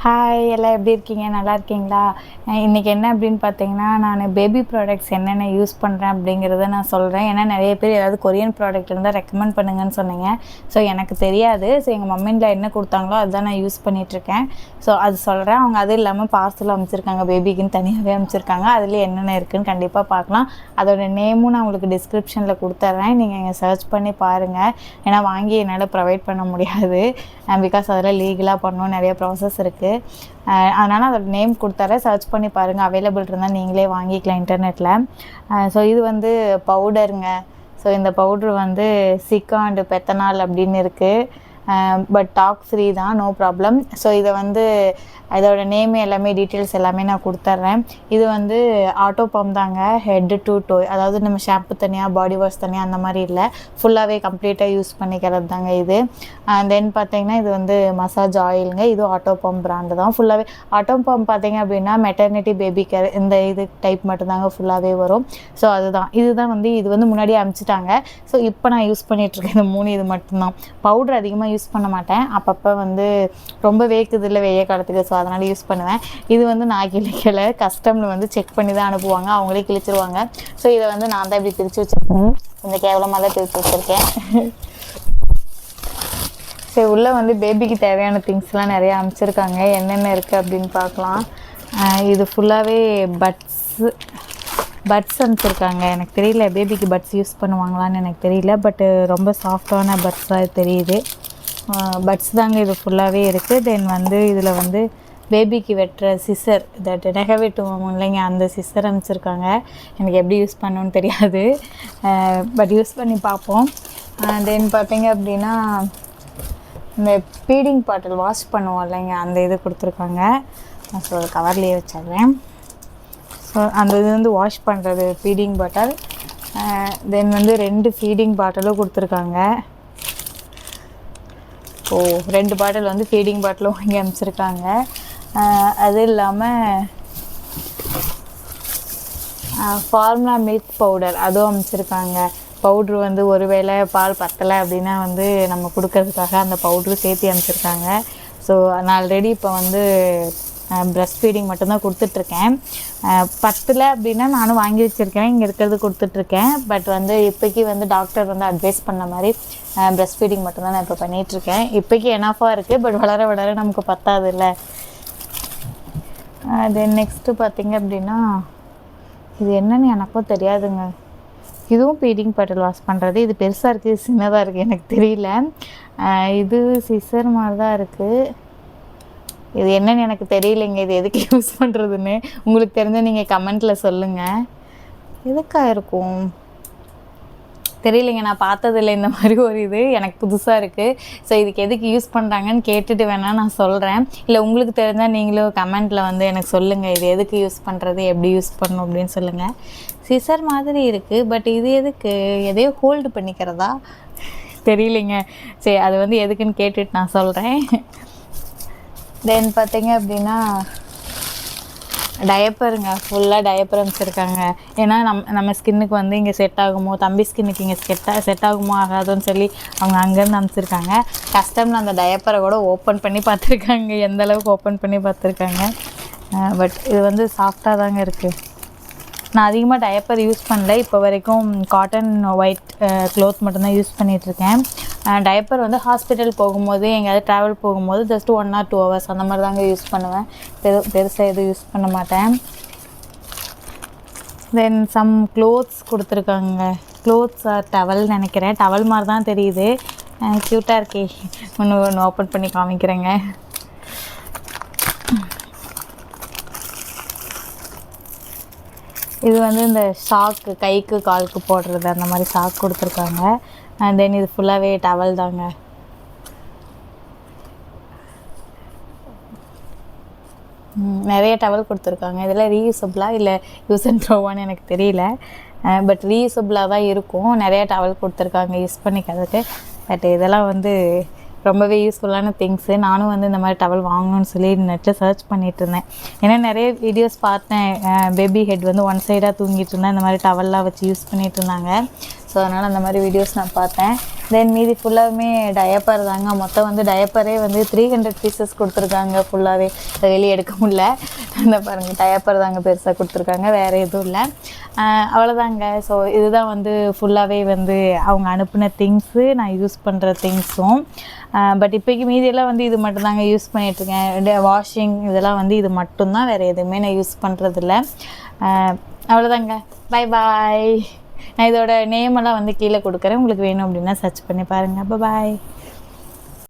Hi எல்லாம் எப்படி இருக்கீங்க? நல்லா இருக்கீங்களா? இன்றைக்கி என்ன அப்படின்னு பார்த்தீங்கன்னா, நான் பேபி ப்ராடக்ட்ஸ் என்னென்ன யூஸ் பண்ணுறேன் அப்படிங்கிறத நான் சொல்கிறேன். ஏன்னா நிறைய பேர் ஏதாவது கொரியன் ப்ராடக்ட் இருந்தால் ரெக்கமெண்ட் பண்ணுங்கன்னு சொன்னீங்க. ஸோ எனக்கு தெரியாது. ஸோ எங்கள் மம்மியில் என்ன கொடுத்தாங்களோ அதுதான் நான் யூஸ் பண்ணிகிட்ருக்கேன். ஸோ அது சொல்கிறேன். அவங்க அது இல்லாமல் பார்சல் அமைச்சிருக்காங்க, பேபிக்குன்னு தனியாகவே அமைச்சிருக்காங்க. அதில் என்னென்ன இருக்குதுன்னு கண்டிப்பாக பார்க்கலாம். அதோட நேமும் நான் உங்களுக்கு டிஸ்கிரிப்ஷனில் கொடுத்துட்றேன். நீங்கள் இங்கே சர்ச் பண்ணி பாருங்கள். ஏன்னா வாங்கி என்னால் ப்ரொவைட் பண்ண முடியாது. பிகாஸ் அதில் லீகலாக பண்ணணும், நிறைய ப்ராசஸ் இருக்குது. அதனால் அதோட நேம் கொடுத்தார சர்ச் பண்ணி பாருங்கள். அவைலபிள் இருந்தால் நீங்களே வாங்கிக்கலாம் இன்டர்நெட்டில். ஸோ இது வந்து பவுடருங்க. ஸோ இந்த பவுட்ரு வந்து சிக்கா அண்டு பெத்தனால் அப்படின்னு இருக்குது. பட் டாக் ஃப்ரீ தான், நோ ப்ராப்ளம். ஸோ இதை வந்து இதோட நேமு எல்லாமே டீட்டெயில்ஸ் எல்லாமே நான் கொடுத்துட்றேன். இது வந்து ஆட்டோ பம்ப் தாங்க, ஹெட்டு டு டோ. அதாவது நம்ம ஷாம்பு தனியாக, பாடி வாஷ் தனியாக அந்த மாதிரி இல்லை, ஃபுல்லாகவே கம்ப்ளீட்டாக யூஸ் பண்ணிக்கிறது தாங்க இது. தென் பார்த்தீங்கன்னா இது வந்து மசாஜ் ஆயிலுங்க. இது ஆட்டோ பம்ப் பிராண்டு தான். ஃபுல்லாகவே ஆட்டோ பம்ப் பார்த்தீங்க அப்படின்னா மெட்டர்னிட்டி, பேபி கேர் இந்த இது டைப் மட்டும்தாங்க ஃபுல்லாகவே வரும். ஸோ அதுதான் இது வந்து முன்னாடியே அனுப்பிச்சிட்டாங்க. ஸோ இப்போ நான் யூஸ் பண்ணிகிட்ருக்கேன் இந்த 3 இது மட்டும்தான். பவுட்ரு அதிகமாக யூஸ் பண்ண மாட்டேன். அப்பப்போ வந்து ரொம்ப வேக்குது இல்லை வெய்ய காலத்துக்கு, ஸோ அதனால் யூஸ் பண்ணுவேன். இது வந்து நான் கிளிக்கலை, கஸ்டமில் வந்து செக் பண்ணி தான் அனுப்புவாங்க, அவங்களே கிழிச்சிருவாங்க. ஸோ இதை வந்து நான் தான் இப்படி பிரித்து வச்சுருக்கேன். கொஞ்சம் கேவலமாக தான் பிரித்து வச்சுருக்கேன். சரி, உள்ளே வந்து பேபிக்கு தேவையான திங்ஸ்லாம் நிறையா அமைச்சிருக்காங்க. என்னென்ன இருக்குது அப்படின்னு பார்க்கலாம். இது ஃபுல்லாகவே பட்ஸ் அனுப்பிச்சிருக்காங்க. எனக்கு தெரியல பேபிக்கு பட்ஸ் யூஸ் பண்ணுவாங்களான்னு எனக்கு தெரியல. பட்டு ரொம்ப சாஃப்டான பட்ஸாக தெரியுது. பட்ஸ் தாங்க இது ஃபுல்லாகவே இருக்குது. தென் வந்து இதில் வந்து பேபிக்கு வெட்டுற சிசர், தட் நகை வெட்டுவோம் இல்லைங்க, அந்த சிசர் அனுப்பிச்சிருக்காங்க. எனக்கு எப்படி யூஸ் பண்ணணுன்னு தெரியாது, பட் யூஸ் பண்ணி பார்ப்போம். தென் பார்த்தீங்க அப்படின்னா இந்த ஃபீடிங் பாட்டில் வாஷ் பண்ணுவோம் இல்லைங்க, அந்த இது கொடுத்துருக்காங்க. ஸோ ஒரு கவர்லேயே வச்சிடுறேன். ஸோ அந்த இது வந்து வாஷ் பண்ணுறது ஃபீடிங் பாட்டில். தென் வந்து 2 ஃபீடிங் பாட்டிலும் கொடுத்துருக்காங்க. 2 பாட்டில் வந்து ஃபீடிங் பாட்டிலும் வாங்கி அனுப்பிச்சிருக்காங்க. அது இல்லாமல் ஃபார்முலா மில்க் பவுடர் அதுவும் அனுப்பிச்சிருக்காங்க. பவுட்ரு வந்து ஒருவேளை பால் பத்தலை அப்படின்னா வந்து நம்ம கொடுக்கறதுக்காக அந்த பவுட்ரு சேர்த்து அனுப்பிச்சிருக்காங்க. ஸோ நான் ஆல்ரெடி இப்போ வந்து ப்ரெஸ்ட் ஃபீடிங் மட்டும்தான் கொடுத்துட்ருக்கேன். பத்தலை அப்படின்னா நானும் வாங்கி வச்சுருக்கேன், இங்கே இருக்கிறது கொடுத்துட்ருக்கேன். பட் வந்து இப்போக்கி வந்து டாக்டர் வந்து அட்வைஸ் பண்ண மாதிரி ப்ரெஸ்ட் ஃபீடிங் மட்டும்தான் நான் இப்போ பண்ணிகிட்ருக்கேன். இப்போக்கி எனாஃபாக இருக்குது, பட் வளர வளர நமக்கு பத்தாது இல்லை. தென் நெக்ஸ்ட்டு பார்த்திங்க அப்படின்னா இது என்னன்னு எனக்கும் தெரியாதுங்க. இதுவும் ஃபீடிங் பாட்டில் வாஷ் பண்ணுறது. இது பெருசாக இருக்குது, சின்னதாக இருக்குது, எனக்கு தெரியல. இது சிசர் மாதிரி தான் இருக்குது. இது என்னன்னு எனக்கு தெரியலைங்க, இது எதுக்கு யூஸ் பண்ணுறதுன்னு. உங்களுக்கு தெரிஞ்சால் நீங்கள் கமெண்ட்டில் சொல்லுங்கள். எதுக்காக இருக்கும் தெரியலைங்க, நான் பார்த்ததில்லை இந்த மாதிரி ஒரு இது, எனக்கு புதுசாக இருக்குது. ஸோ இதுக்கு எதுக்கு யூஸ் பண்ணுறாங்கன்னு கேட்டுட்டு வேணால் நான் சொல்கிறேன். இல்லை உங்களுக்கு தெரிஞ்சால் நீங்களும் கமெண்ட்டில் வந்து எனக்கு சொல்லுங்கள், இது எதுக்கு யூஸ் பண்ணுறது, எப்படி யூஸ் பண்ணணும் அப்படின்னு சொல்லுங்கள். சிசர் மாதிரி இருக்குது, பட் இது எதுக்கு, எதையோ ஹோல்டு பண்ணிக்கிறதா தெரியலைங்க. சரி, அது வந்து எதுக்குன்னு கேட்டுட்டு நான் சொல்கிறேன். தென் பார்த்தீங்க அப்படின்னா டயப்பருங்க, ஃபுல்லாக டயப்பர் அனுப்பிச்சிருக்காங்க. ஏன்னா நம்ம ஸ்கின்னுக்கு வந்து இங்கே செட் ஆகுமோ, தம்பி ஸ்கின்னுக்கு இங்கே செட் ஆகுமோ ஆகாதோன்னு சொல்லி அவங்க அங்கேருந்து அனுப்பிச்சிருக்காங்க. கஸ்டமில் அந்த டயப்பரை கூட ஓப்பன் பண்ணி பார்த்துருக்காங்க, எந்த அளவுக்கு ஓப்பன் பண்ணி பார்த்துருக்காங்க. பட் இது வந்து சாஃப்டாக தாங்க இருக்குது. நான் அதிகமாக டயப்பர் யூஸ் பண்ணல இப்போ வரைக்கும். காட்டன் ஒயிட் க்ளோத் மட்டும்தான் யூஸ் பண்ணிகிட்ருக்கேன். டயப்பர் வந்து ஹாஸ்பிட்டல் போகும்போது, எங்கேயாவது ட்ராவல் போகும்போது ஜஸ்ட் 1 or 2 hours அந்த மாதிரி தாங்க யூஸ் பண்ணுவேன். பெருசாக எதுவும் யூஸ் பண்ண மாட்டேன். தென் சம் க்ளோத்ஸ் கொடுத்துருக்காங்க. க்ளோத்ஸ் டவல் நினைக்கிறேன், டவல் மாதிரி தான் தெரியுது. க்யூட்டாக இருக்கே. ஒன்று ஓப்பன் பண்ணி காமிக்கிறேங்க. இது வந்து இந்த ஷாக்கு, கைக்கு காலுக்கு போடுறது அந்த மாதிரி ஷாக் கொடுத்துருக்காங்க. தென் இது ஃபுல்லாகவே டவல் தாங்க. நிறைய டவல் கொடுத்துருக்காங்க. இதெல்லாம் ரீயூசபிளாக இல்லை யூஸ் அண்ட் த்ரோவான்னு எனக்கு தெரியல, பட் ரீயூசபிளாக தான் இருக்கும். நிறைய டவல் கொடுத்துருக்காங்க யூஸ் பண்ணிக்கிறதுக்கு. பட் இதெல்லாம் வந்து ரொம்பவே யூஸ்ஃபுல்லான திங்ஸு. நானும் வந்து இந்த மாதிரி டவல் வாங்கணும்னு சொல்லி நெட்டில் சர்ச் பண்ணிகிட்டு இருந்தேன். ஏன்னா நிறைய வீடியோஸ் பார்த்தேன், பேபி ஹெட் வந்து ஒன் சைடாக தூங்கிட்டு இருந்தால் இந்த மாதிரி டவல்லாம் வச்சு யூஸ் பண்ணிகிட்டு இருந்தாங்க. ஸோ அதனால் அந்த மாதிரி வீடியோஸ் நான் பார்த்தேன். தென் மீதி ஃபுல்லாகவுமே டயப்பர் தாங்க. மொத்தம் வந்து டயப்பரே வந்து 300 பீசஸ் கொடுத்துருக்காங்க. ஃபுல்லாகவே வெளியே எடுக்க முடியல. அந்த பாருங்கள், டயப்பர் தாங்க பெருசாக கொடுத்துருக்காங்க, வேறு எதுவும் இல்லை. அவ்வளோதாங்க. ஸோ இதுதான் வந்து ஃபுல்லாகவே வந்து அவங்க அனுப்பின திங்ஸு, நான் யூஸ் பண்ணுற திங்ஸும். பட் இப்போக்கி மீதியெல்லாம் வந்து இது மட்டும்தாங்க யூஸ் பண்ணிகிட்ருக்கேன். வாஷிங் இதெல்லாம் வந்து இது மட்டும்தான், வேறு எதுவுமே நான் யூஸ் பண்ணுறதில்ல. அவ்வளோதாங்க. Bye bye. நான் இதோட நேமெல்லாம் வந்து கீழே கொடுக்குறேன். உங்களுக்கு வேணும் அப்படின்னா சர்ச் பண்ணி பாருங்கள். பாய்.